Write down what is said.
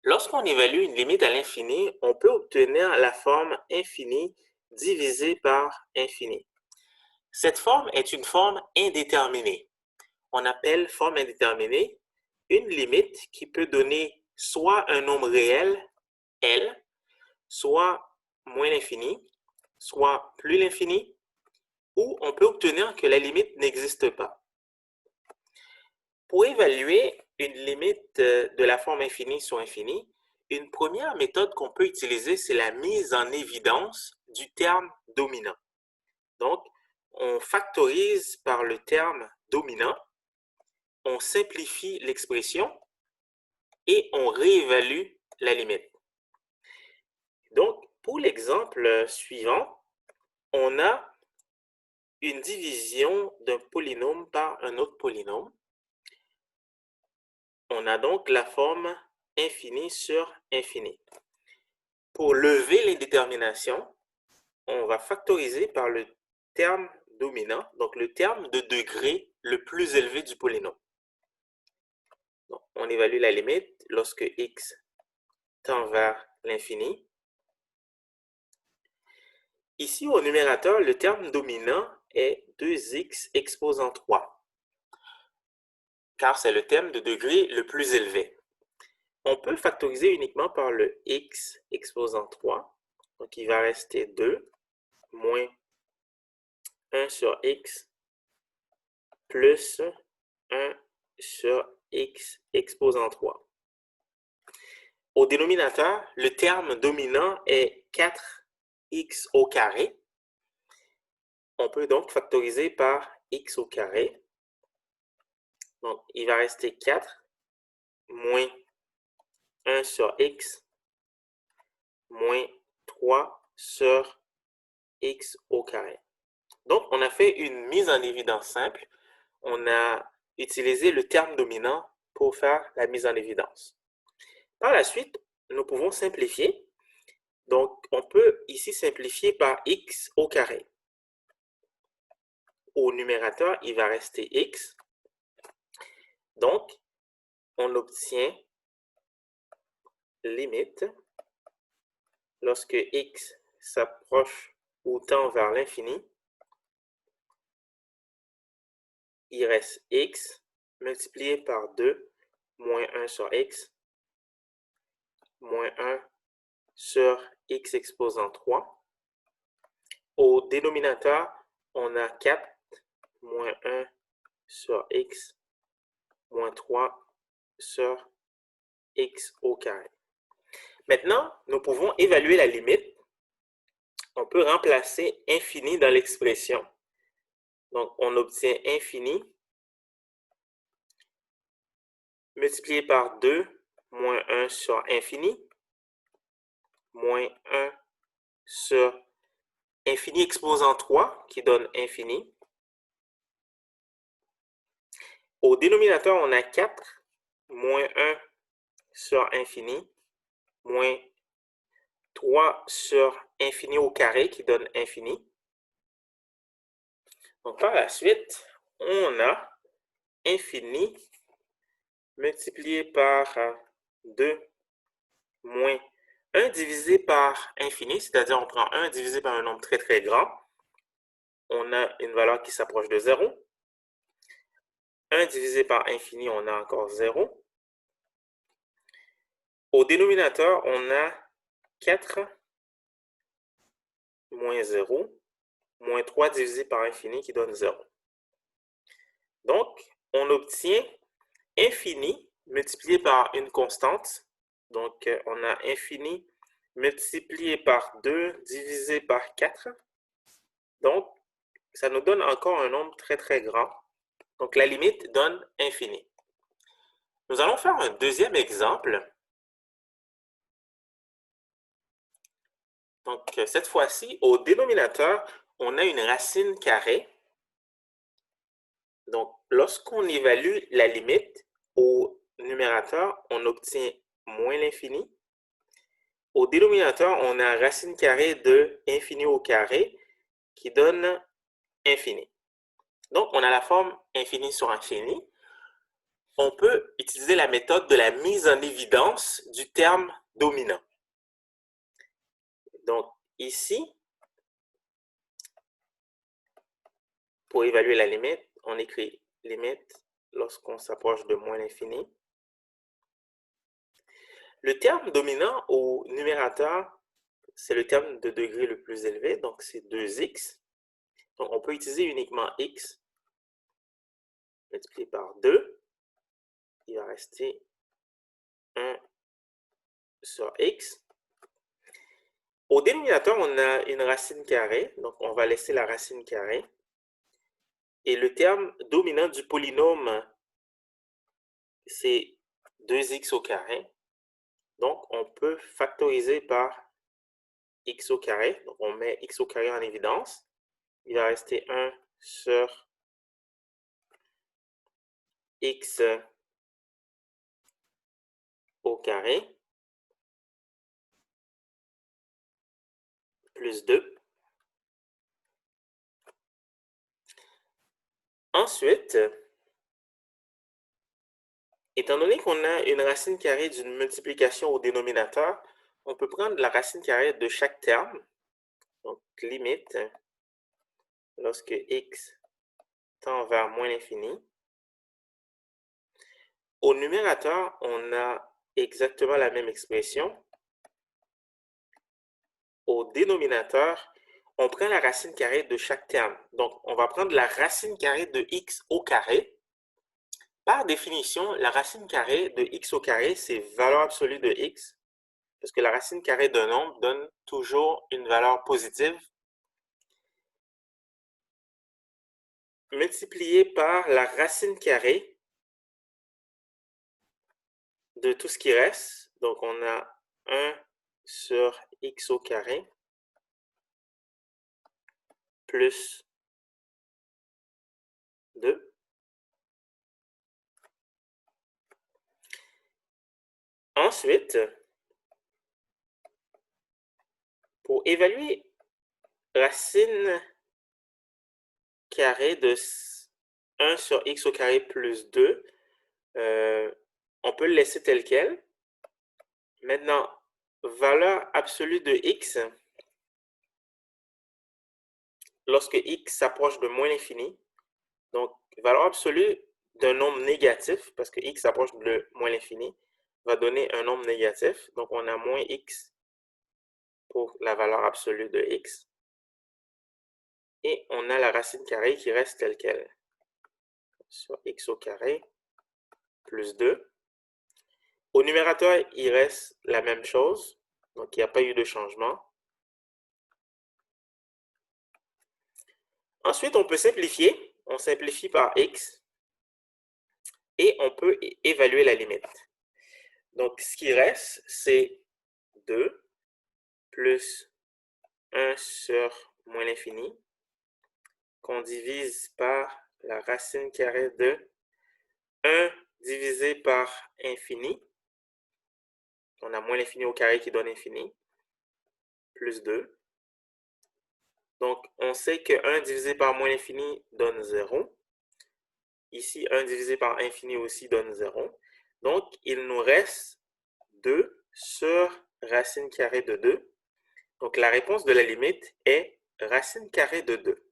Lorsqu'on évalue une limite à l'infini, on peut obtenir la forme infini divisée par infini. Cette forme est une forme indéterminée. On appelle forme indéterminée une limite qui peut donner soit un nombre réel, L, soit moins l'infini, soit plus l'infini, ou on peut obtenir que la limite n'existe pas. Pour évaluer une limite de la forme infinie sur infini, une première méthode qu'on peut utiliser, c'est la mise en évidence du terme dominant. Donc, on factorise par le terme dominant, on simplifie l'expression et on réévalue la limite. Donc, pour l'exemple suivant, on a une division d'un polynôme par un autre polynôme. On a donc la forme infini sur infini. Pour lever l'indétermination, on va factoriser par le terme dominant, donc le terme de degré le plus élevé du polynôme. Donc, on évalue la limite lorsque x tend vers l'infini. Ici, au numérateur, le terme dominant est 2x exposant 3, car c'est le terme de degré le plus élevé. On peut factoriser uniquement par le x exposant 3, donc il va rester 2 moins 1 sur x plus 1 sur x exposant 3. Au dénominateur, le terme dominant est 4x au carré. On peut donc factoriser par x au carré. Donc, il va rester 4 moins 1 sur x moins 3 sur x au carré. Donc, on a fait une mise en évidence simple. On a utilisé le terme dominant pour faire la mise en évidence. Par la suite, nous pouvons simplifier. Donc, on peut ici simplifier par x au carré. Au numérateur, il va rester x. Donc, on obtient limite lorsque x s'approche ou tend vers l'infini. Il reste x multiplié par 2 moins 1 sur x moins 1 sur x exposant 3. Au dénominateur, on a 4 moins 1 sur x moins 3 sur x au carré. Maintenant, nous pouvons évaluer la limite. On peut remplacer infini dans l'expression. Donc, on obtient infini multiplié par 2 moins 1 sur infini moins 1 sur infini exposant 3 qui donne infini. Au dénominateur, on a 4 moins 1 sur infini moins 3 sur infini au carré qui donne infini. Donc, par la suite, on a infini multiplié par 2 moins 1 divisé par infini, c'est-à-dire on prend 1 divisé par un nombre très très grand. On a une valeur qui s'approche de 0. 1 divisé par infini, on a encore 0. Au dénominateur, on a 4 moins 0 moins 3 divisé par infini qui donne 0. Donc, on obtient infini multiplié par une constante. Donc, on a infini multiplié par 2 divisé par 4. Donc, ça nous donne encore un nombre très très grand. Donc, la limite donne infini. Nous allons faire un deuxième exemple. Donc, cette fois-ci, au dénominateur, on a une racine carrée. Donc, lorsqu'on évalue la limite au numérateur, on obtient moins l'infini. Au dénominateur, on a racine carrée de infini au carré qui donne infini. Donc, on a la forme infini sur infini. on peut utiliser la méthode de la mise en évidence du terme dominant. Donc, ici, pour évaluer la limite, on écrit limite lorsqu'on s'approche de moins l'infini. Le terme dominant au numérateur, c'est le terme de degré le plus élevé, donc c'est 2x. Donc, on peut utiliser uniquement x multiplié par 2. Il va rester 1 sur x. Au dénominateur, on a une racine carrée, donc on va laisser la racine carrée. Et le terme dominant du polynôme, c'est 2x au carré. Donc, on peut factoriser par x au carré. Donc, on met x au carré en évidence. Il va rester 1 sur x au carré plus 2. Ensuite, étant donné qu'on a une racine carrée d'une multiplication au dénominateur, on peut prendre la racine carrée de chaque terme. Donc, limite, lorsque x tend vers moins l'infini. Au numérateur, on a exactement la même expression. Au dénominateur, on prend la racine carrée de chaque terme. Donc, on va prendre la racine carrée de x au carré. Par définition, la racine carrée de x au carré, c'est valeur absolue de x, parce que la racine carrée d'un nombre donne toujours une valeur positive, multipliée par la racine carrée de tout ce qui reste. Donc, on a 1 sur x au carré plus 2. Ensuite, pour évaluer racine carrée de 1 sur x au carré plus 2, on peut le laisser tel quel. Maintenant, valeur absolue de x, lorsque x s'approche de moins l'infini. Donc, valeur absolue d'un nombre négatif, parce que x s'approche de moins l'infini, va donner un nombre négatif. Donc, on a moins x pour la valeur absolue de x. Et on a la racine carrée qui reste telle quelle. Sur x au carré plus 2. Au numérateur, il reste la même chose. Donc, il n'y a pas eu de changement. Ensuite, on peut simplifier. On simplifie par x. Et on peut évaluer la limite. Donc, ce qui reste, c'est 2 plus 1 sur moins l'infini, qu'on divise par la racine carrée de 1 divisé par infini. On a moins l'infini au carré qui donne infini, plus 2. Donc, on sait que 1 divisé par moins l'infini donne 0. Ici, 1 divisé par infini aussi donne 0. Donc, il nous reste 2 sur racine carrée de 2. Donc, la réponse de la limite est racine carrée de 2.